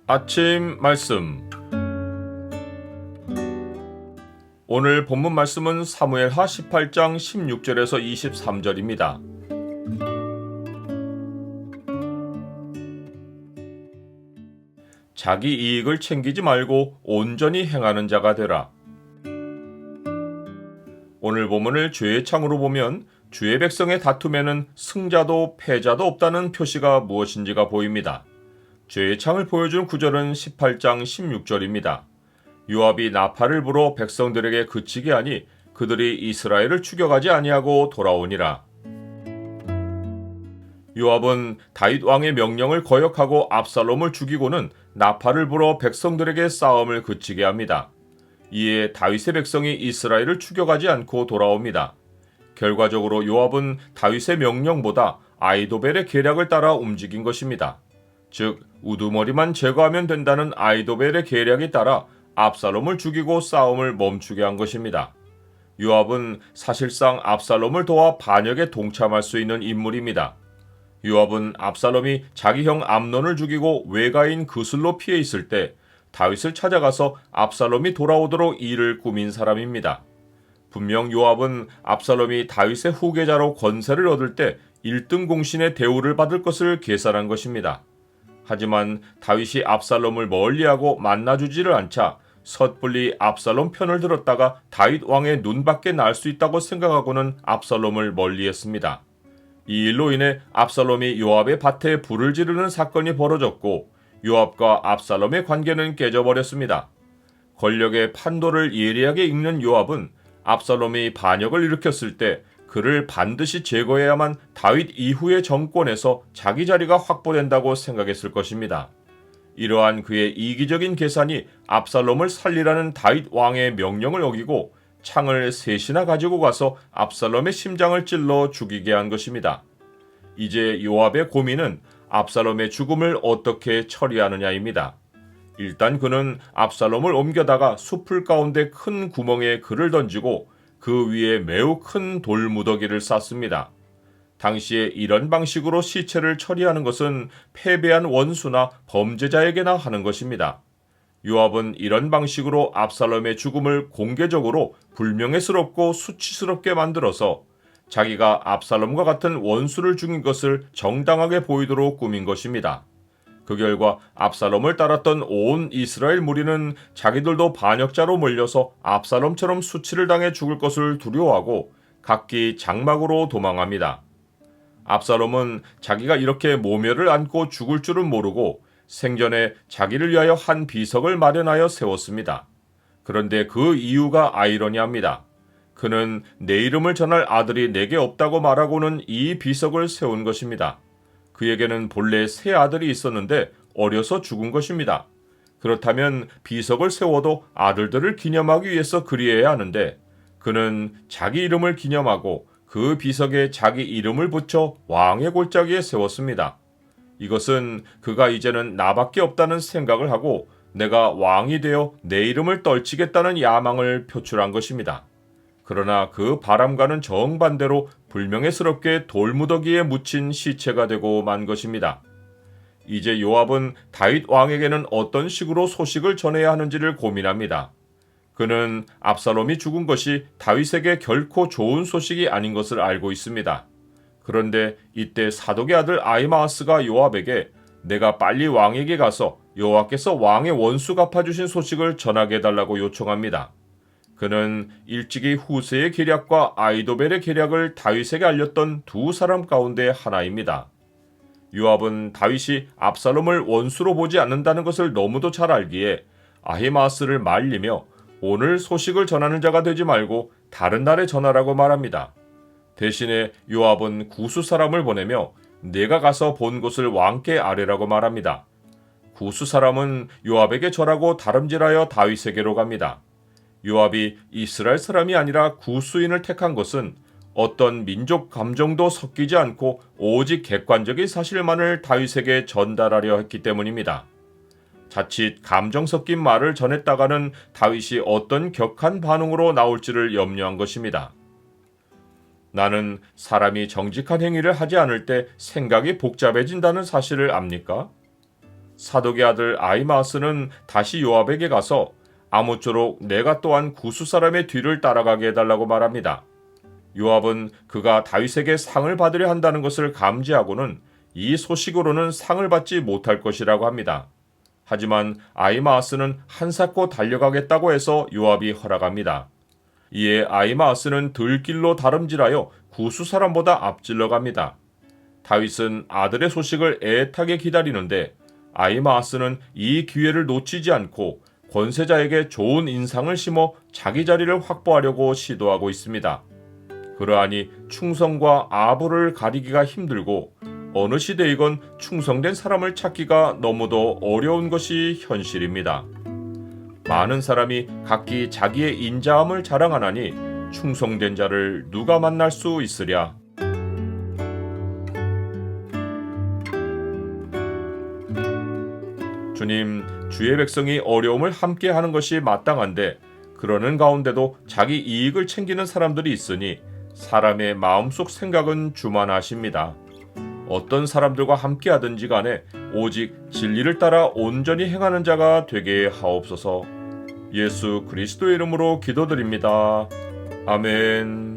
아침 말씀. 오늘 본문 말씀은 사무엘하 18장 16절에서 23절입니다. 자기 이익을 챙기지 말고 온전히 행하는 자가 되라. 오늘 본문을 죄의 창으로 보면 주의 백성의 다툼에는 승자도 패자도 없다는 표시가 무엇인지가 보입니다. 죄의 창을 보여준 구절은 18장 16절입니다. 요압이 나팔을 불어 백성들에게 그치게 하니 그들이 이스라엘을 추격하지 아니하고 돌아오니라. 요압은 다윗 왕의 명령을 거역하고 압살롬을 죽이고는 나팔을 불어 백성들에게 싸움을 그치게 합니다. 이에 다윗의 백성이 이스라엘을 추격하지 않고 돌아옵니다. 결과적으로 요압은 다윗의 명령보다 아이도벨의 계략을 따라 움직인 것입니다. 즉 우두머리만 제거하면 된다는 아이도벨의 계략에 따라 압살롬을 죽이고 싸움을 멈추게 한 것입니다. 요압은 사실상 압살롬을 도와 반역에 동참할 수 있는 인물입니다. 요압은 압살롬이 자기 형 암논을 죽이고 외가인 그술로 피해 있을 때 다윗을 찾아가서 압살롬이 돌아오도록 일을 꾸민 사람입니다. 분명 요압은 압살롬이 다윗의 후계자로 권세를 얻을 때 1등 공신의 대우를 받을 것을 계산한 것입니다. 하지만 다윗이 압살롬을 멀리하고 만나주지를 않자 섣불리 압살롬 편을 들었다가 다윗 왕의 눈밖에 날 수 있다고 생각하고는 압살롬을 멀리했습니다. 이 일로 인해 압살롬이 요압의 밭에 불을 지르는 사건이 벌어졌고 요압과 압살롬의 관계는 깨져버렸습니다. 권력의 판도를 예리하게 읽는 요압은 압살롬이 반역을 일으켰을 때 그를 반드시 제거해야만 다윗 이후의 정권에서 자기 자리가 확보된다고 생각했을 것입니다. 이러한 그의 이기적인 계산이 압살롬을 살리라는 다윗 왕의 명령을 어기고 창을 셋이나 가지고 가서 압살롬의 심장을 찔러 죽이게 한 것입니다. 이제 요압의 고민은 압살롬의 죽음을 어떻게 처리하느냐입니다. 일단 그는 압살롬을 옮겨다가 숲풀 가운데 큰 구멍에 그를 던지고 그 위에 매우 큰 돌무더기를 쌓습니다. 당시에 이런 방식으로 시체를 처리하는 것은 패배한 원수나 범죄자에게나 하는 것입니다. 요압은 이런 방식으로 압살롬의 죽음을 공개적으로 불명예스럽고 수치스럽게 만들어서 자기가 압살롬과 같은 원수를 죽인 것을 정당하게 보이도록 꾸민 것입니다. 그 결과 압살롬을 따랐던 온 이스라엘 무리는 자기들도 반역자로 몰려서 압살롬처럼 수치를 당해 죽을 것을 두려워하고 각기 장막으로 도망합니다. 압살롬은 자기가 이렇게 모멸을 안고 죽을 줄은 모르고 생전에 자기를 위하여 한 비석을 마련하여 세웠습니다. 그런데 그 이유가 아이러니합니다. 그는 내 이름을 전할 아들이 내게 없다고 말하고는 이 비석을 세운 것입니다. 그에게는 본래 세 아들이 있었는데 어려서 죽은 것입니다. 그렇다면 비석을 세워도 아들들을 기념하기 위해서 그리해야 하는데 그는 자기 이름을 기념하고 그 비석에 자기 이름을 붙여 왕의 골짜기에 세웠습니다. 이것은 그가 이제는 나밖에 없다는 생각을 하고 내가 왕이 되어 내 이름을 떨치겠다는 야망을 표출한 것입니다. 그러나 그 바람과는 정반대로 불명예스럽게 돌무더기에 묻힌 시체가 되고 만 것입니다. 이제 요압은 다윗 왕에게는 어떤 식으로 소식을 전해야 하는지를 고민합니다. 그는 압살롬이 죽은 것이 다윗에게 결코 좋은 소식이 아닌 것을 알고 있습니다. 그런데 이때 사독의 아들 아히마아스가 요압에게 내가 빨리 왕에게 가서 여호와께서 왕의 원수 갚아주신 소식을 전하게 해달라고 요청합니다. 그는 일찍이 후세의 계략과 아이도벨의 계략을 다윗에게 알렸던 두 사람 가운데 하나입니다. 요압은 다윗이 압살롬을 원수로 보지 않는다는 것을 너무도 잘 알기에 아히마아스를 말리며 오늘 소식을 전하는 자가 되지 말고 다른 날에 전하라고 말합니다. 대신에 요압은 구스 사람을 보내며 내가 가서 본 곳을 왕께 아뢰라고 말합니다. 구스 사람은 요압에게 절하고 다름질하여 다윗에게로 갑니다. 요압이 이스라엘 사람이 아니라 구스인을 택한 것은 어떤 민족 감정도 섞이지 않고 오직 객관적인 사실만을 다윗에게 전달하려 했기 때문입니다. 자칫 감정 섞인 말을 전했다가는 다윗이 어떤 격한 반응으로 나올지를 염려한 것입니다. 나는 사람이 정직한 행위를 하지 않을 때 생각이 복잡해진다는 사실을 압니까? 사독의 아들 아히마아스는 다시 요압에게 가서 아무쪼록 내가 또한 구수 사람의 뒤를 따라가게 해달라고 말합니다. 요압은 그가 다윗에게 상을 받으려 한다는 것을 감지하고는 이 소식으로는 상을 받지 못할 것이라고 합니다. 하지만 아히마아스는 한사코 달려가겠다고 해서 요압이 허락합니다. 이에 아히마아스는 들길로 다름질하여 구수 사람보다 앞질러 갑니다. 다윗은 아들의 소식을 애타게 기다리는데 아히마아스는 이 기회를 놓치지 않고 권세자에게 좋은 인상을 심어 자기 자리를 확보하려고 시도하고 있습니다. 그러하니 충성과 아부를 가리기가 힘들고 어느 시대이건 충성된 사람을 찾기가 너무도 어려운 것이 현실입니다. 많은 사람이 각기 자기의 인자함을 자랑하나니 충성된 자를 누가 만날 수 있으랴. 주님, 주의 백성이 어려움을 함께 하는 것이 마땅한데 그러는 가운데도 자기 이익을 챙기는 사람들이 있으니 사람의 마음속 생각은 주만 아십니다. 어떤 사람들과 함께 하든지 간에 오직 진리를 따라 온전히 행하는 자가 되게 하옵소서. 예수 그리스도의 이름으로 기도드립니다. 아멘.